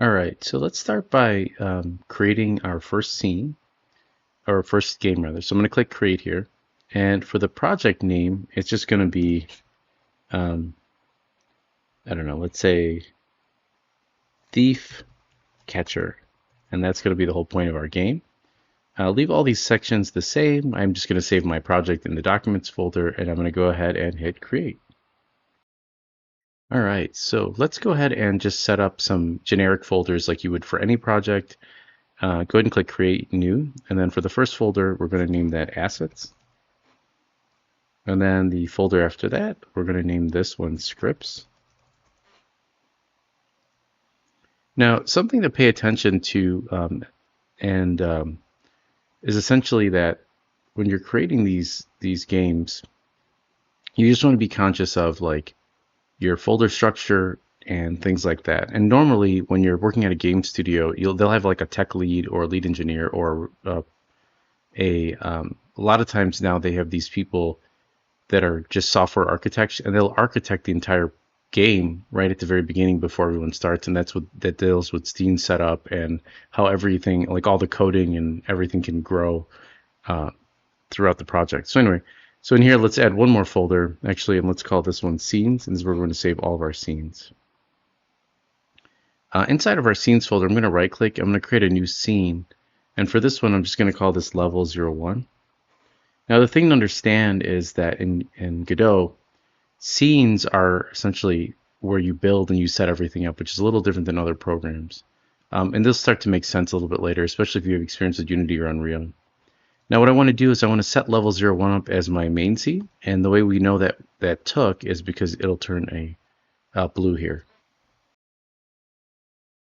All right, so let's start by creating our first scene, or first game rather. So I'm going to click create here. And for the project name, it's just going to be, um, I don't know, let's say Thief Catcher. And that's going to be the whole point of our game. I'll leave all these sections the same. I'm just going to save my project in the documents folder, and I'm going to go ahead and hit create. All right, so let's go ahead and just set up some generic folders like you would for any project. Go ahead and click create new, and then for the first folder we're going to name that assets, and then the folder after that we're going to name this one scripts. Now something to pay attention to is essentially that when you're creating these games, you just want to be conscious of like your folder structure and things like that. And normally when you're working at a game studio, they'll have like a tech lead or a lead engineer or a lot of times now they have these people that are just software architects, and they'll architect the entire game right at the very beginning before everyone starts, and that deals with Steam setup and how everything, like all the coding and everything, can grow uh, throughout the project. So anyway, so in here, let's add one more folder actually, and let's call this one scenes, and this is where we're going to save all of our scenes. Inside of our scenes folder, I'm going to right click. I'm going to create a new scene, and for this one, I'm just going to call this level 01. Now the thing to understand is that in Godot, scenes are essentially where you build and you set everything up, which is a little different than other programs. And they'll start to make sense a little bit later, especially if you have experience with Unity or Unreal. Now what I want to do is I want to set level 01 up as my main scene, and the way we know that that took is because it'll turn a blue here.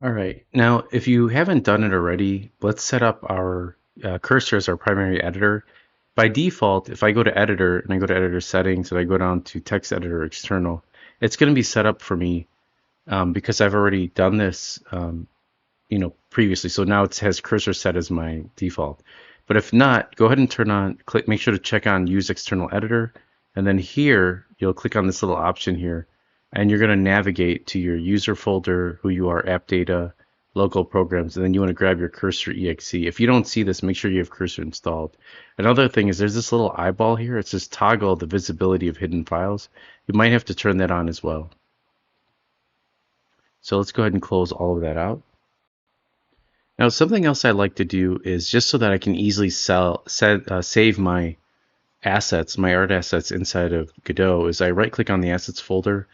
All right, now if you haven't done it already, let's set up our cursor as our primary editor. By default, if I go to editor and I go to editor settings and I go down to text editor external, it's going to be set up for me because I've already done this previously. So now it has cursor set as my default. But if not, go ahead and make sure to check on use external editor. And then here, you'll click on this little option here, and you're going to navigate to your user folder, who you are, app data, local programs, and then you want to grab your cursor exe. If you don't see this, make sure you have cursor installed. Another thing is there's this little eyeball here. It says toggle the visibility of hidden files. You might have to turn that on as well. So let's go ahead and close all of that out. Now something else I like to do is, just so that I can easily save my assets, my art assets inside of Godot, is I right click on the assets folder,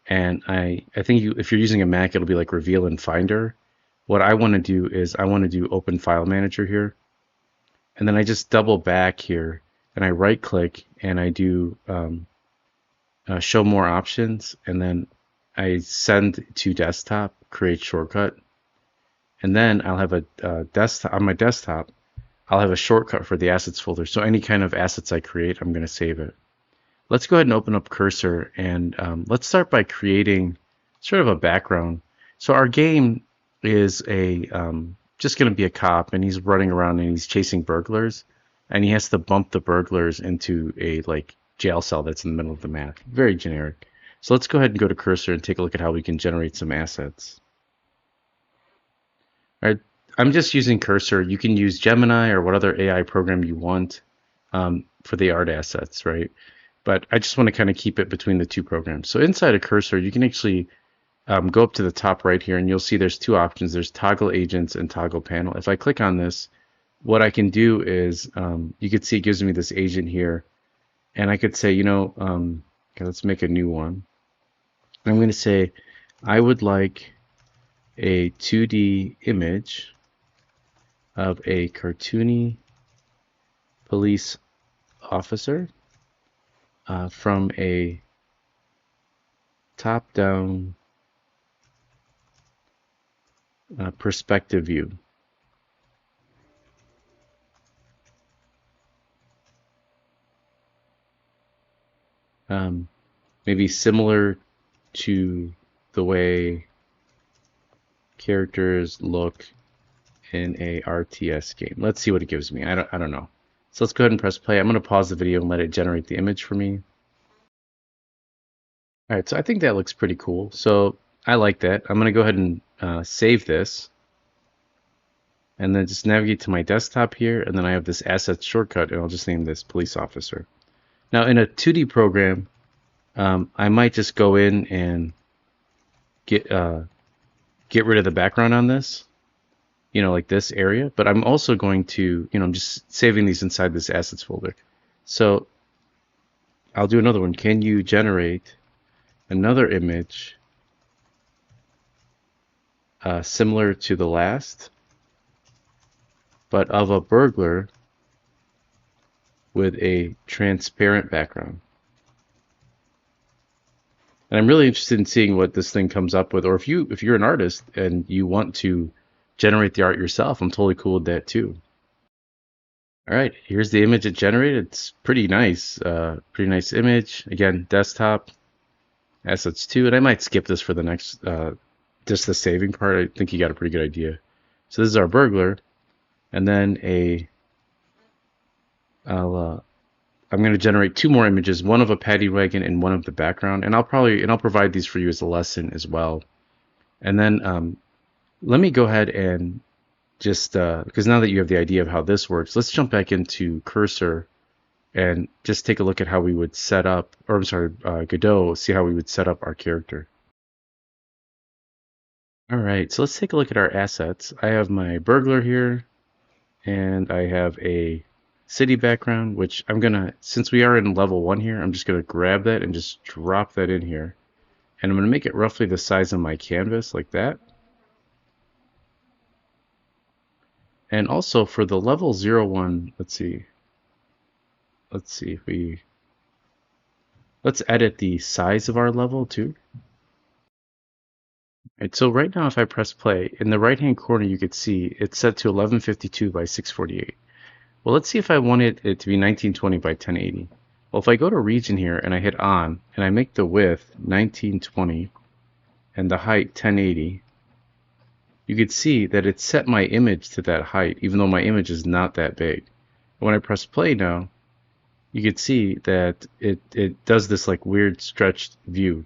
and I think if you're using a Mac, it'll be like reveal in Finder. What I want to do is I want to do open file manager here, and then I just double back here and I right click and I do show more options, and then I send to desktop, create shortcut, and then I'll have a desktop on my desktop. I'll have a shortcut for the assets folder. So any kind of assets I create, I'm going to save it. Let's go ahead and open up Cursor, and let's start by creating sort of a background. So our game is just going to be a cop, and he's running around and he's chasing burglars, and he has to bump the burglars into a jail cell that's in the middle of the map. Very generic. So let's go ahead and go to Cursor and take a look at how we can generate some assets. All right, I'm just using Cursor. You can use Gemini or what other AI program you want for the art assets, right? But I just want to kind of keep it between the two programs. So inside of Cursor, you can actually go up to the top right here, and you'll see there's two options. There's toggle agents and toggle panel. If I click on this, what I can do is you can see it gives me this agent here, and I could say, okay, let's make a new one. I'm going to say I would like a 2D image of a cartoony police officer from a top-down perspective view. Maybe similar to the way characters look in a RTS game. Let's see what it gives me. I don't know. So let's go ahead and press play. I'm going to pause the video and let it generate the image for me. All right, so I think that looks pretty cool. So I like that. I'm going to go ahead and save this, and then just navigate to my desktop here, and then I have this assets shortcut, and I'll just name this police officer. Now in a 2D program, I might just go in and get rid of the background on this, like this area, but I'm also going to, I'm just saving these inside this assets folder. So I'll do another one. Can you generate another image similar to the last, but of a burglar with a transparent background? And I'm really interested in seeing what this thing comes up with, or if you're an artist and you want to generate the art yourself, I'm totally cool with that too. All right, here's the image it generated. It's pretty nice, pretty nice image. Again, desktop, assets 2, and I might skip this for the next, just the saving part. I think you got a pretty good idea. So this is our burglar, and then I'm going to generate 2 more images, one of a paddy wagon and one of the background, and I'll provide these for you as a lesson as well. And then let me go ahead and just because now that you have the idea of how this works, let's jump back into Cursor and just take a look at how we would set up, or I'm sorry, Godot, see how we would set up our character. All right, so let's take a look at our assets. I have my burglar here, and I have a city background, which I'm gonna, since we are in level 1 here, I'm just gonna grab that and just drop that in here. And I'm gonna make it roughly the size of my canvas, like that. And also for the level 01, let's see if let's edit the size of our level too. Right, so right now if I press play, in the right hand corner you could see it's set to 1152 by 648. Well, let's see if I wanted it to be 1920 by 1080. Well, if I go to region here and I hit on and I make the width 1920 and the height 1080, you could see that it set my image to that height, even though my image is not that big. And when I press play now, you could see that it does this like weird stretched view.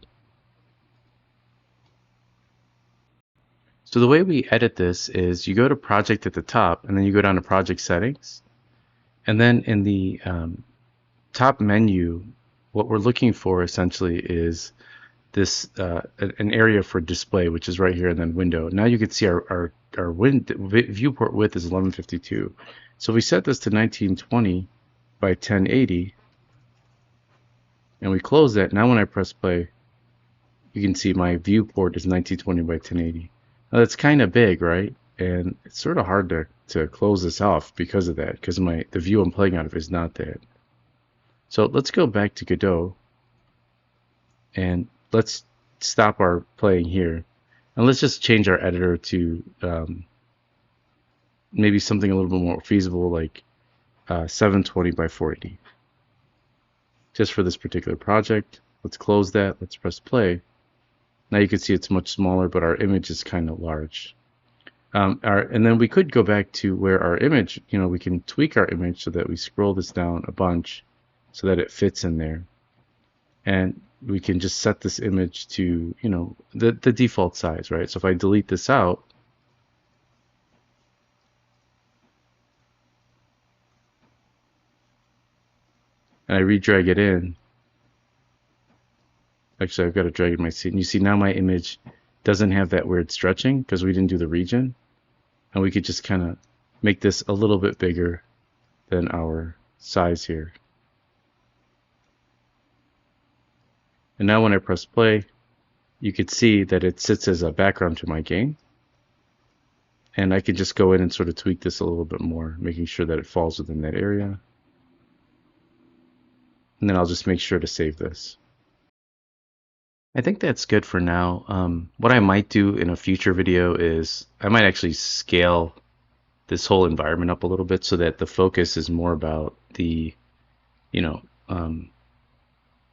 So the way we edit this is you go to project at the top, and then you go down to project settings, and then in the top menu, what we're looking for essentially is this an area for display, which is right here, and then window. Now you can see our viewport width is 1152. So if we set this to 1920 by 1080, and we close that, now when I press play, you can see my viewport is 1920 by 1080. Now that's kind of big, right? And it's sort of hard to close this off because of that, because the view I'm playing out of is not that. So let's go back to Godot, and let's stop our playing here, and let's just change our editor to maybe something a little bit more feasible, like 720 by 480. Just for this particular project. Let's close that. Let's press play. Now you can see it's much smaller, but our image is kind of large. And then we could go back to where our image, we can tweak our image so that we scroll this down a bunch so that it fits in there. And we can just set this image to, the default size, right? So if I delete this out, and I redrag it in, actually I've got to drag in my seat, and you see now my image doesn't have that weird stretching because we didn't do the region, and we could just kind of make this a little bit bigger than our size here. And now when I press play, you could see that it sits as a background to my game. And I could just go in and sort of tweak this a little bit more, making sure that it falls within that area. And then I'll just make sure to save this. I think that's good for now. What I might do in a future video is I might actually scale this whole environment up a little bit so that the focus is more about the,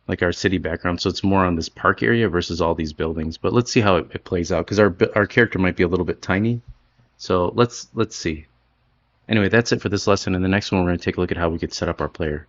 like our city background. So it's more on this park area versus all these buildings. But let's see how it plays out, because our character might be a little bit tiny. So let's see. Anyway, that's it for this lesson. In the next one, we're going to take a look at how we could set up our player.